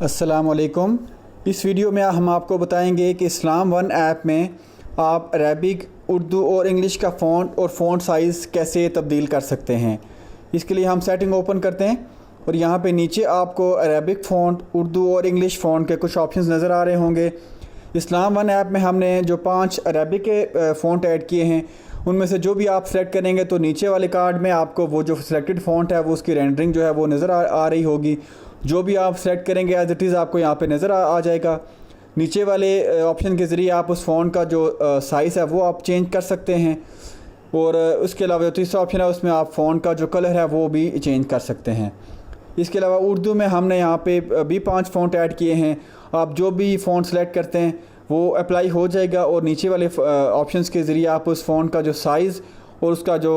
अस्सलामुअलैकुम। इस वीडियो में हम आपको बताएंगे कि इस्लाम वन ऐप में आप अरेबिक, उर्दू और इंग्लिश का फ़ॉन्ट और फ़ॉन्ट साइज़ कैसे तब्दील कर सकते हैं। इसके लिए हम सेटिंग ओपन करते हैं और यहाँ पे नीचे आपको अरेबिक फ़ॉन्ट, उर्दू और इंग्लिश फ़ॉन्ट के कुछ ऑप्शंस नज़र आ रहे होंगे। इस्लाम वन ऐप में हमने जो 5 अरेबिक के फ़ॉन्ट ऐड किए हैं, उनमें से जो भी आप सेलेक्ट करेंगे तो नीचे वाले कार्ड में आपको वो जो सिलेक्टेड फ़ॉन्ट है वो उसकी रेंडरिंग जो है वो नज़र आ रही होगी। जो भी आप सेलेक्ट करेंगे एज इट इज़ आपको यहाँ पे नज़र आ जाएगा। नीचे वाले ऑप्शन के ज़रिए आप उस फ़ॉन्ट का जो साइज़ है वो आप चेंज कर सकते हैं। और उसके अलावा जो तीसरा ऑप्शन है उसमें आप फ़ॉन्ट का जो कलर है वो भी चेंज कर सकते हैं। इसके अलावा उर्दू में हमने यहाँ पे भी 5 फ़ॉन्ट ऐड किए हैं। आप जो भी फ़ॉन्ट सेलेक्ट करते हैं वो अप्लाई हो जाएगा और नीचे वाले ऑप्शंस के ज़रिए आप उस फ़ॉन्ट का जो साइज़ और उसका जो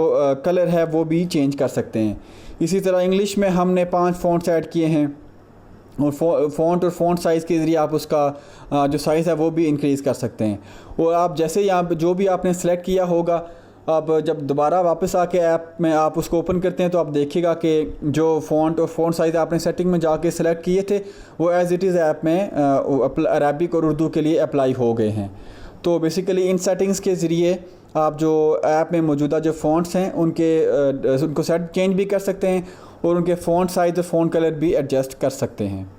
कलर है वो भी चेंज कर सकते हैं। इसी तरह इंग्लिश में हमने 5 फ़ॉन्ट्स ऐड किए हैं और फ़ॉन्ट और फ़ॉन्ट साइज़ के ज़रिए आप उसका जो साइज़ है वो भी इंक्रीज़ कर सकते हैं। और आप जैसे यहाँ पे जो भी आपने सेलेक्ट किया होगा, अब जब दोबारा वापस आके ऐप में आप उसको ओपन करते हैं तो आप देखिएगा कि जो फ़ॉन्ट और फ़ॉन्ट साइज़ आपने सेटिंग में जाके सेलेक्ट किए थे वो एज़ इट इज़ ऐप में अरबिक और उर्दू के लिए अप्लाई हो गए हैं। तो बेसिकली इन सेटिंग्स के ज़रिए आप जो ऐप में मौजूदा जो फ़ॉन्ट्स हैं उनको चेंज भी कर सकते हैं और उनके फ़ॉन्ट साइज़ और फ़ॉन्ट कलर भी एडजस्ट कर सकते हैं।